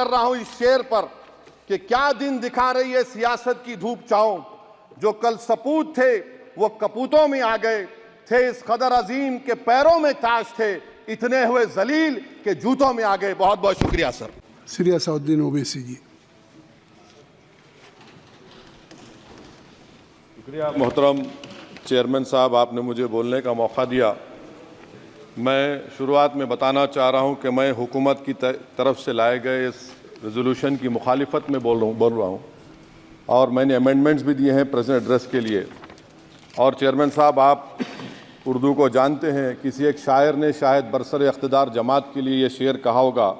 कर रहा हूं इस शेर पर कि क्या दिन दिखा रही है सियासत की धूप छांव। जो कल सपूत थे वो कपूतों में आ गए, थे इस कदर अजीम के पैरों में ताज थे, इतने हुए जलील के जूतों में आ गए। बहुत बहुत शुक्रिया सर। श्री असदुद्दीन ओवैसी जी। शुक्रिया मोहतरम चेयरमैन साहब, आपने मुझे बोलने का मौका दिया। मैं शुरुआत में बताना चाह रहा हूं कि मैं हुकूमत की तरफ से लाए गए इस रेजोल्यूशन की मुखालिफत में बोल रहा हूं और मैंने अमेंडमेंट्स भी दिए हैं प्रेजेंट एड्रेस के लिए। और चेयरमैन साहब, आप उर्दू को जानते हैं, किसी एक शायर ने शायद बरसर इख्तिदार जमात के लिए ये शेर कहा होगा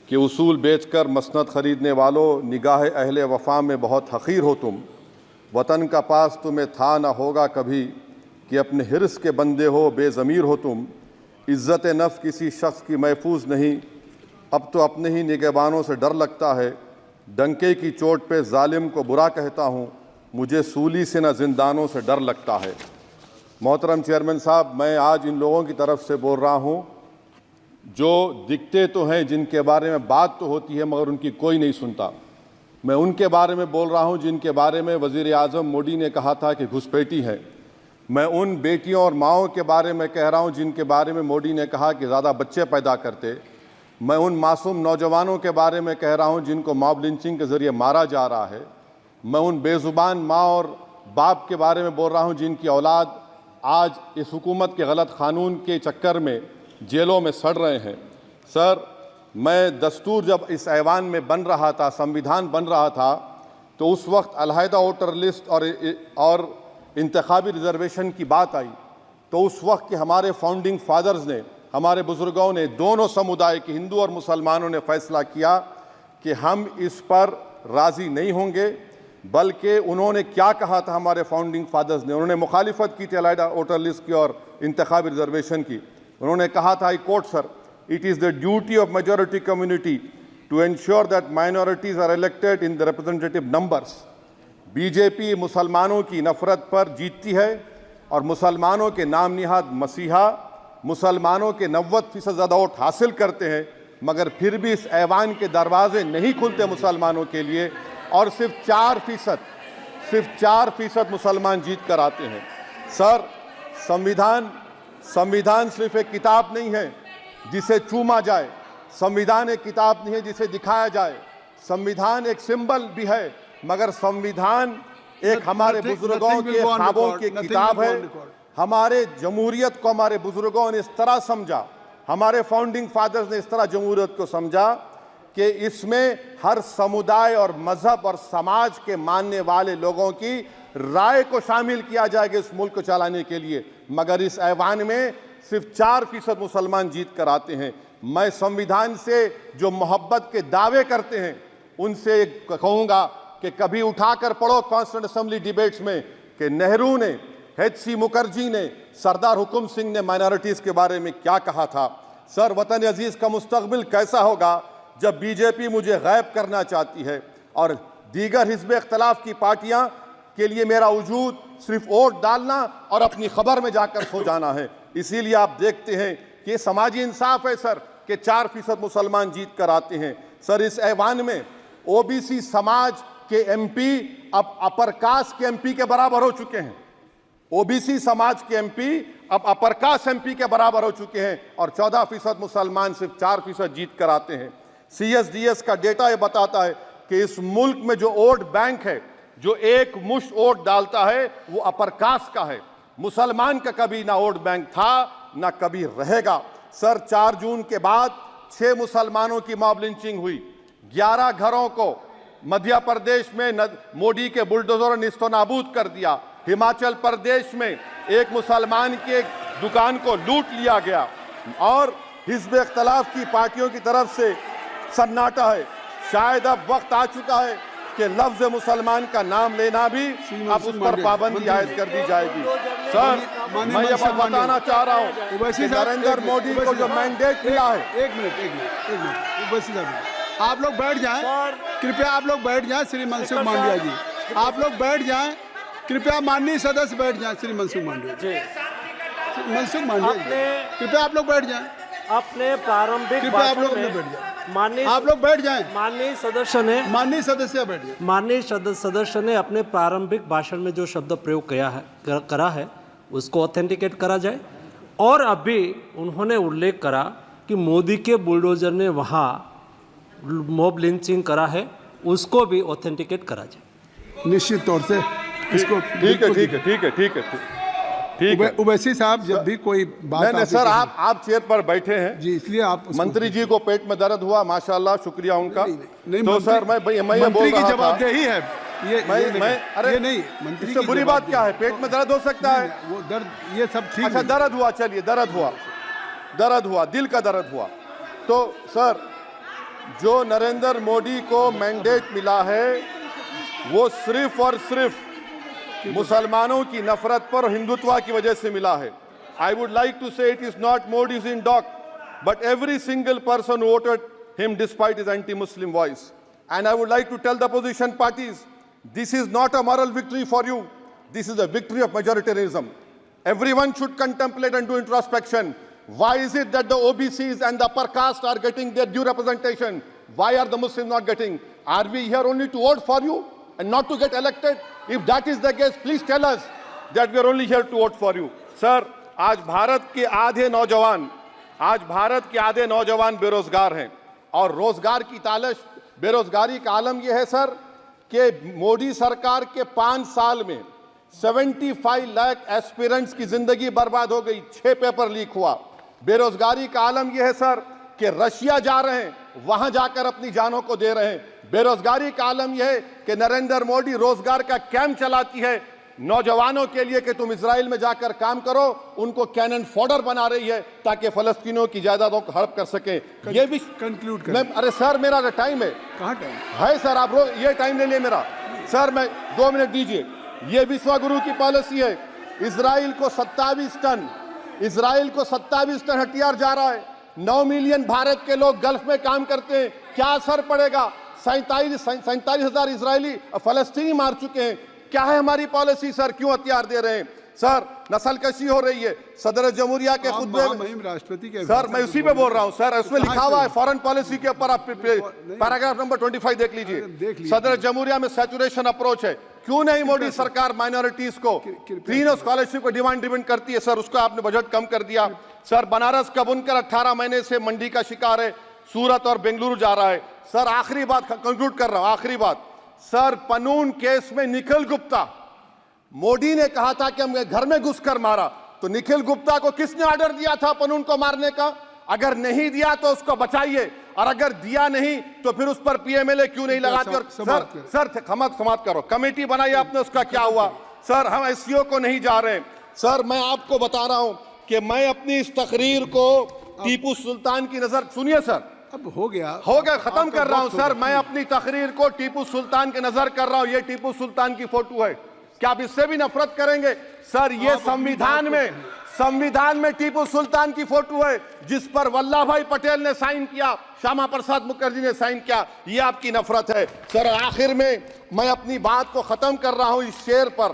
कि उसूल बेचकर मसनद ख़रीदने वालों, निगाह अहले वफ़ा में बहुत हक़ीर हो तुम, वतन का पास तुम्हें था न होगा कभी, कि अपने हिर्स के बंदे हो बेज़मीर हो तुम, इज़्ज़त नफ्स किसी शख्स की महफूज नहीं, अब तो अपने ही निगहबानों से डर लगता है, डंके की चोट पे जालिम को बुरा कहता हूँ, मुझे सूली से न जिंदानों से डर लगता है। मोहतरम चेयरमैन साहब, मैं आज इन लोगों की तरफ से बोल रहा हूँ जो दिखते तो हैं, जिनके बारे में बात तो होती है मगर उनकी कोई नहीं सुनता। मैं उनके बारे में बोल रहा हूँ जिनके बारे में वज़ीर आज़म मोदी ने कहा था कि घुसपैठी है। मैं उन बेटियों और माओं के बारे में कह रहा हूँ जिनके बारे में मोदी ने कहा कि ज़्यादा बच्चे पैदा करते। मैं उन मासूम नौजवानों के बारे में कह रहा हूँ जिनको मॉब लिंचिंग के ज़रिए मारा जा रहा है। मैं उन बेज़ुबान माँ और बाप के बारे में बोल रहा हूँ जिनकी औलाद आज इस हुकूमत के गलत क़ानून के चक्कर में जेलों में सड़ रहे हैं। सर, मैं दस्तूर जब इस ऐवान में बन रहा था, संविधान बन रहा था, तो उस वक्त अलहदा वोटर लिस्ट और इंतखाबी रिजर्वेशन की बात आई तो उस वक्त के हमारे फाउंडिंग फादर्स ने, हमारे बुजुर्गों ने, दोनों समुदाय के हिंदू और मुसलमानों ने फैसला किया कि हम इस पर राज़ी नहीं होंगे। बल्कि उन्होंने क्या कहा था हमारे फाउंडिंग फादर्स ने, उन्होंने मुखालिफत की थी अलहदा वोटर लिस्ट की और इंतखाबी रिजर्वेशन की। उन्होंने कहा था, I quote sir, it is the duty of majority community to ensure that minorities are elected in the representative numbers. BJP मुसलमानों की नफरत पर जीतती है और मुसलमानों के नाम निहाद मसीहा मुसलमानों के 90% ज़्यादा वोट हासिल करते हैं, मगर फिर भी इस ऐवान के दरवाजे नहीं खुलते मुसलमानों के लिए और सिर्फ 4% मुसलमान जीत कर आते हैं। सर, संविधान सिर्फ एक किताब नहीं है जिसे चूमा जाए, संविधान एक किताब नहीं है जिसे दिखाया जाए, संविधान एक सिंबल भी है, मगर संविधान एक हमारे बुजुर्गों के ख्वाबों की किताब है। हमारे जमहूरियत को हमारे बुजुर्गों ने इस तरह समझा, हमारे फाउंडिंग फादर्स ने इस तरह जमहूरियत को समझा कि इसमें हर समुदाय और मजहब और समाज के मानने वाले लोगों की राय को शामिल किया जाएगा इस मुल्क को चलाने के लिए। मगर इस ऐवान में सिर्फ 4% मुसलमान जीत कर आते हैं। मैं संविधान से जो मोहब्बत के दावे करते हैं उनसे कहूँगा कि कभी उठाकर पढ़ो कॉन्स्टिट्यूंट असेंबली डिबेट्स में कि नेहरू ने, H.C. मुखर्जी ने, सरदार हुकुम सिंह ने माइनॉरिटीज़ के बारे में क्या कहा था। सर, वतन अजीज़ का मुस्तकबिल कैसा होगा जब बीजेपी मुझे गायब करना चाहती है और दीगर हिज़्ब इख्तिलाफ की पार्टियां के लिए मेरा वजूद सिर्फ वोट डालना और अपनी खबर में जाकर सो जाना है। इसीलिए आप देखते हैं कि समाजी इंसाफ है सर कि 4% मुसलमान जीत कर आते हैं। सर, इस ऐवान में ओबीसी समाज के एमपी अब अपर कास्ट के एमपी के बराबर हो चुके हैं। ओबीसी समाज के एमपी अब अपर कास्ट एमपी के बराबर हो चुके हैं और 14% मुसलमान सिर्फ 4% जीत कर आते हैं। CSDS का डेटा ये बताता है कि इस मुल्क में जो वोट बैंक है, जो एक मुश्त वोट डालता है, वो अपर कास्ट का है। मुसलमान का कभी ना वोट बैंक था ना कभी रहेगा। सर, 4 जून के बाद 6 मुसलमानों की मॉब लिंचिंग हुई, 11 घरों को मध्य प्रदेश में मोदी के बुलडोजर ने निस्तो नाबूद कर दिया। हिमाचल प्रदेश में एक मुसलमान की एक दुकान को लूट लिया गया और हिज़्ब इख्तिलाफ की पार्टियों की तरफ से सन्नाटा है। शायद अब वक्त आ चुका है कि लफ्ज़ मुसलमान का नाम लेना भी अब उस पर पाबंदी आयद कर दी जाएगी। सर, मैं ये बात बताना चाह रहा हूँ कि नरेंद्र मोदी को जो मैंडेट मिला है। एक मिनट, आप लोग बैठ जाएं, कृपया आप लोग बैठ जाएं। श्री मनसुख मांडविया जी, आप लोग बैठ जाएं, कृपया माननीय सदस्य बैठ जाएं। श्री मनसुख मांडविया जी, कृपया आप लोग बैठ जाएं। अपने प्रारंभिक कृपया आप लोग बैठ जाएं। माननीय आप लोग बैठ जाएं। माननीय सदस्य ने माननीय सदस्य बैठ जाएं। माननीय सदस्य ने अपने प्रारंभिक भाषण में जो शब्द प्रयोग करा है उसको ऑथेंटिकेट करा जाए। और अभी उन्होंने उल्लेख करा कि मोदी के बुलडोजर ने वहाँ मॉब लिंचिंग करा है, उसको भी ऑथेंटिकेट करा जाए। निश्चित तौर से इसको ठीक है। उवैसी साहब, जब भी कोई बात नहीं सर, आप चेयर पर बैठे हैं जी, इसलिए आप मंत्री जी को पेट में दर्द हुआ, माशाल्लाह, शुक्रिया उनका। नहीं, तो सर मैं ये बोल मंत्री की रहा था, जवाबदेही है ये अरे ये नहीं, मंत्री इससे की बुरी बात क्या है? पेट में दर्द हो सकता है। वो दर्द ये सब ठीक अच्छा, है। दर्द हुआ, चलिए दर्द हुआ, दिल का दर्द हुआ। तो सर, जो नरेंद्र मोदी को मैंडेट मिला है वो सिर्फ और सिर्फ मुसलमानों की नफरत पर हिंदुत्व की वजह से मिला है। I would like to say it is not Modi's in dock, but every single person voted him despite his anti Muslim voice. And I would like to tell the opposition parties, this is not a moral victory for you. This is a victory of majoritarianism. Everyone should contemplate and do introspection. Why is it that the OBCs and the upper caste are getting their due representation? Why are the Muslims not getting? Are we here only to vote for you and not to get elected? If that is the case, please tell us that we are only here to vote for you. Sir, आज भारत के आधे नौजवान बेरोजगार हैं और रोजगार की तालाश, बेरोजगारी का आलम यह है सर कि मोदी सरकार के 5 साल में 75 लाख एस्पिरेंट्स की जिंदगी बर्बाद हो गई, 6 पेपर लीक हुआ। बेरोजगारी का आलम यह है सर कि रशिया जा रहे हैं, वहां जाकर अपनी जानों को दे रहे हैं। बेरोजगारी का आलम यह है कि नरेंद्र मोदी रोजगार का कैंप चलाती है नौजवानों के लिए कि तुम इजराइल में जाकर काम करो, उनको कैनन फॉडर बना रही है ताकि फलस्तीनियों की जायदादों को हड़प कर सके। ये भी कंक्लूड कर। अरे सर, मेरा टाइम है। कहाँ टाइम है सर? आप ये टाइम ले लिए मेरा। सर मैं 2 मिनट दीजिए। ये विश्वगुरु की पॉलिसी है। इजराइल को 27 टन हथियार जा रहा है। 9 मिलियन भारत के लोग गल्फ में काम करते हैं, क्या असर पड़ेगा? 47,000 इजरायली फलस्तीनी मार चुके हैं। क्या है हमारी पॉलिसी सर? क्यों हथियार दे रहे हैं सर? नस्लकशी हो रही है। सदर जमहूरिया के खुतबे में राष्ट्रपति के सर, मैं उसी पे बोल रहा हूं सर, उसमें लिखा हुआ है फॉरेन पॉलिसी के ऊपर, आप पैराग्राफ नंबर 25 देख लीजिए। सदर जमहूरिया में सैचुरेशन अप्रोच है। क्यों नहीं मोदी सरकार माइनॉरिटीज को तीनों स्कॉलरशिप को डिमांड करती है सर? उसको आपने बजट कम कर दिया। सर, बनारस का बुनकर 18 महीने से मंडी का शिकार है, सूरत और बेंगलुरु जा रहा है। सर आखिरी बात कंक्लूड कर रहा हूं, आखिरी बात सर, पनून केस में निखिल गुप्ता, मोदी ने कहा था कि हम घर में घुसकर मारा, तो निखिल गुप्ता को किसने ऑर्डर दिया था पनून को मारने का? अगर नहीं दिया तो उसको बचाइए, और अगर दिया नहीं तो फिर उस पर पीएमएलए क्यों नहीं लगाकर? सर समाप्त करो। कमेटी बनाई आपने, उसका क्या हुआ? सर हम एससीओ को नहीं जा रहे। सर मैं आपको बता रहा हूं कि मैं अपनी इस तकरीर को टीपू सुल्तान की नजर, सुनिए सर, अब हो गया, खत्म कर रहा हूं सर। मैं अपनी तकरीर को टीपू सुल्तान के नजर कर रहा हूं। ये टीपू सुल्तान की फोटो है, क्या आप इससे भी नफरत करेंगे? सर ये संविधान में टीपू सुल्तान की फोटो है जिस पर वल्लभ भाई पटेल ने साइन किया, श्यामा प्रसाद मुखर्जी ने साइन किया। ये आपकी नफरत है सर। आखिर में मैं अपनी बात को खत्म कर रहा हूं इस शेर पर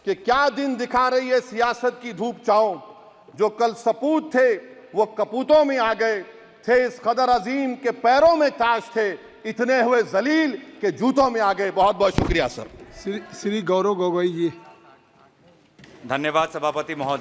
कि क्या दिन दिखा रही है सियासत की धूप छांव, जो कल सपूत थे वो कपूतों में आ गए, थे इस कदर अजीम के पैरों में ताज थे, इतने हुए जलील के जूतों में आ गए। बहुत बहुत शुक्रिया सर। श्री गौरव गोगोई जी। धन्यवाद सभापति महोदय।